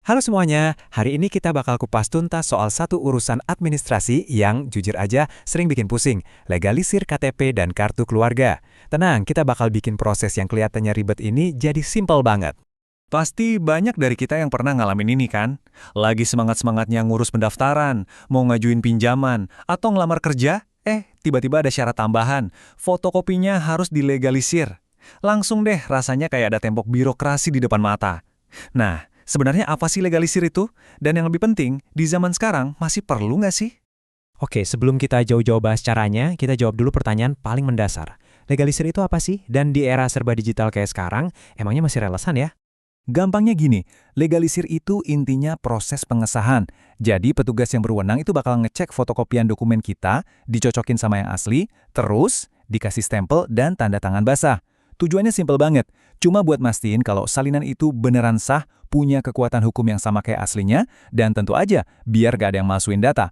Halo semuanya, hari ini kita bakal kupas tuntas soal satu urusan administrasi yang jujur aja sering bikin pusing, legalisir KTP dan kartu keluarga. Tenang, kita bakal bikin proses yang kelihatannya ribet ini jadi simpel banget. Pasti banyak dari kita yang pernah ngalamin ini kan? Lagi semangat-semangatnya ngurus pendaftaran, mau ngajuin pinjaman, atau ngelamar kerja, tiba-tiba ada syarat tambahan, fotokopinya harus dilegalisir. Langsung deh rasanya kayak ada tembok birokrasi di depan mata. Nah, sebenarnya apa sih legalisir itu? Dan yang lebih penting, di zaman sekarang masih perlu nggak sih? Oke, sebelum kita jauh-jauh bahas caranya, kita jawab dulu pertanyaan paling mendasar. Legalisir itu apa sih? Dan di era serba digital kayak sekarang, emangnya masih relevan ya? Gampangnya gini, legalisir itu intinya proses pengesahan. Jadi petugas yang berwenang itu bakal ngecek fotokopian dokumen kita, dicocokin sama yang asli, terus dikasih stempel dan tanda tangan basah. Tujuannya simpel banget, cuma buat mastiin kalau salinan itu beneran sah, punya kekuatan hukum yang sama kayak aslinya, dan tentu aja biar gak ada yang masukin data.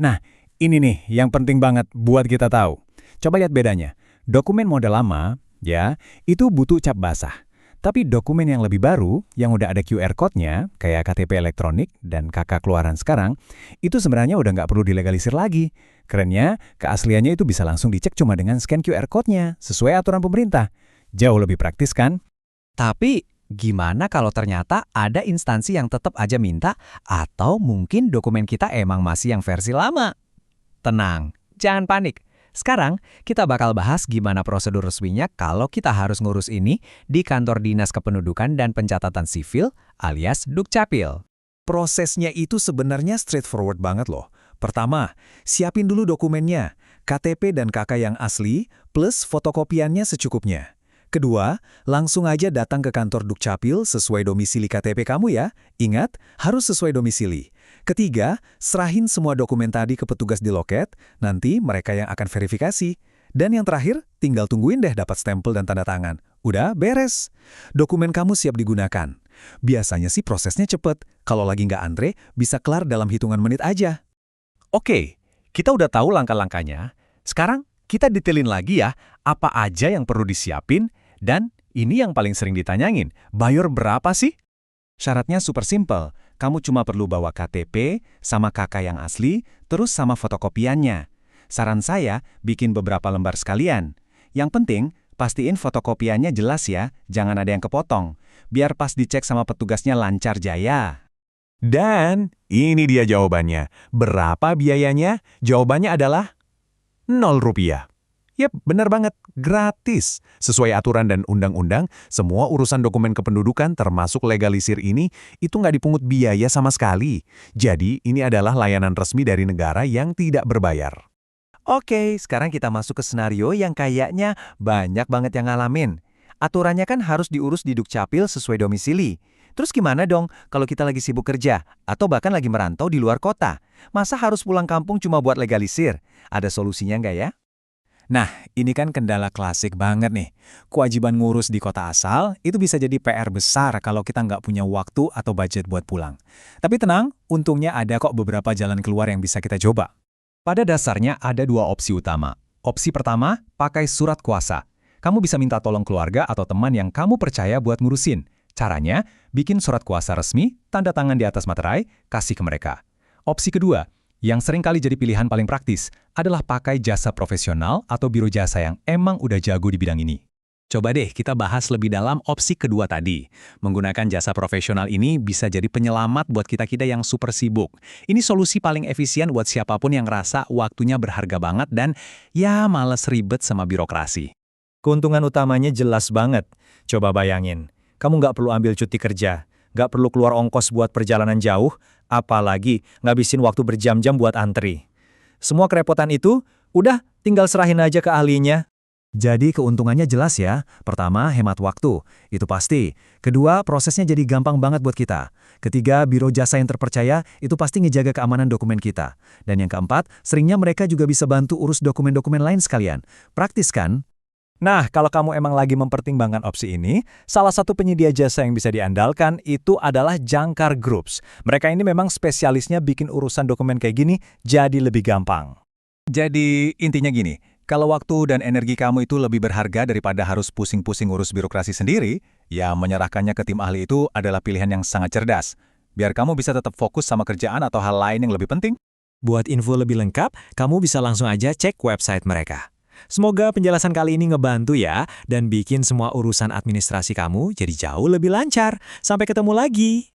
Nah, ini nih yang penting banget buat kita tahu. Coba lihat bedanya. Dokumen model lama, ya, itu butuh cap basah. Tapi dokumen yang lebih baru, yang udah ada QR code-nya, kayak KTP elektronik dan KK keluaran sekarang, itu sebenarnya udah nggak perlu dilegalisir lagi. Kerennya, keasliannya itu bisa langsung dicek cuma dengan scan QR code-nya, sesuai aturan pemerintah. Jauh lebih praktis kan? Tapi, gimana kalau ternyata ada instansi yang tetap aja minta, atau mungkin dokumen kita emang masih yang versi lama? Tenang, jangan panik. Sekarang, kita bakal bahas gimana prosedur resminya kalau kita harus ngurus ini di Kantor Dinas Kependudukan dan Pencatatan Sipil alias Dukcapil. Prosesnya itu sebenarnya straightforward banget loh. Pertama, siapin dulu dokumennya, KTP dan KK yang asli, plus fotokopiannya secukupnya. Kedua, langsung aja datang ke kantor Dukcapil sesuai domisili KTP kamu ya. Ingat, harus sesuai domisili. Ketiga, serahin semua dokumen tadi ke petugas di loket, nanti mereka yang akan verifikasi. Dan yang terakhir, tinggal tungguin deh dapat stempel dan tanda tangan. Udah beres. Dokumen kamu siap digunakan. Biasanya sih prosesnya cepet. Kalau lagi nggak antre, bisa kelar dalam hitungan menit aja. Oke, kita udah tahu langkah-langkahnya. Sekarang kita detailin lagi ya, apa aja yang perlu disiapin, dan ini yang paling sering ditanyain, bayar berapa sih? Syaratnya super simple, kamu cuma perlu bawa KTP, sama KK yang asli, terus sama fotokopiannya. Saran saya, bikin beberapa lembar sekalian. Yang penting, pastiin fotokopiannya jelas ya, jangan ada yang kepotong. Biar pas dicek sama petugasnya lancar jaya. Dan ini dia jawabannya. Berapa biayanya? Jawabannya adalah 0 rupiah. Yep, benar banget, gratis. Sesuai aturan dan undang-undang, semua urusan dokumen kependudukan termasuk legalisir ini, itu nggak dipungut biaya sama sekali. Jadi, ini adalah layanan resmi dari negara yang tidak berbayar. Oke, sekarang kita masuk ke senario yang kayaknya banyak banget yang ngalamin. Aturannya kan harus diurus di Dukcapil sesuai domisili. Terus gimana dong kalau kita lagi sibuk kerja atau bahkan lagi merantau di luar kota? Masa harus pulang kampung cuma buat legalisir? Ada solusinya nggak ya? Nah, ini kan kendala klasik banget nih. Kewajiban ngurus di kota asal itu bisa jadi PR besar kalau kita nggak punya waktu atau budget buat pulang. Tapi tenang, untungnya ada kok beberapa jalan keluar yang bisa kita coba. Pada dasarnya ada dua opsi utama. Opsi pertama, pakai surat kuasa. Kamu bisa minta tolong keluarga atau teman yang kamu percaya buat ngurusin. Caranya, bikin surat kuasa resmi, tanda tangan di atas materai, kasih ke mereka. Opsi kedua, yang sering kali jadi pilihan paling praktis, adalah pakai jasa profesional atau biro jasa yang emang udah jago di bidang ini. Coba deh kita bahas lebih dalam opsi kedua tadi. Menggunakan jasa profesional ini bisa jadi penyelamat buat kita-kita yang super sibuk. Ini solusi paling efisien buat siapapun yang ngerasa waktunya berharga banget dan ya males ribet sama birokrasi. Keuntungan utamanya jelas banget. Coba bayangin, kamu nggak perlu ambil cuti kerja, nggak perlu keluar ongkos buat perjalanan jauh, apalagi ngabisin waktu berjam-jam buat antri. Semua kerepotan itu, udah tinggal serahin aja ke ahlinya. Jadi keuntungannya jelas ya. Pertama, hemat waktu. Itu pasti. Kedua, prosesnya jadi gampang banget buat kita. Ketiga, biro jasa yang terpercaya itu pasti ngejaga keamanan dokumen kita. Dan yang keempat, seringnya mereka juga bisa bantu urus dokumen-dokumen lain sekalian. Praktis kan? Nah, kalau kamu emang lagi mempertimbangkan opsi ini, salah satu penyedia jasa yang bisa diandalkan itu adalah Jangkar Groups. Mereka ini memang spesialisnya bikin urusan dokumen kayak gini jadi lebih gampang. Jadi, intinya gini, kalau waktu dan energi kamu itu lebih berharga daripada harus pusing-pusing ngurus birokrasi sendiri, ya menyerahkannya ke tim ahli itu adalah pilihan yang sangat cerdas. biar kamu bisa tetap fokus sama kerjaan atau hal lain yang lebih penting. Buat info lebih lengkap, kamu bisa langsung aja cek website mereka. Semoga penjelasan kali ini ngebantu ya, dan bikin semua urusan administrasi kamu jadi jauh lebih lancar. Sampai ketemu lagi!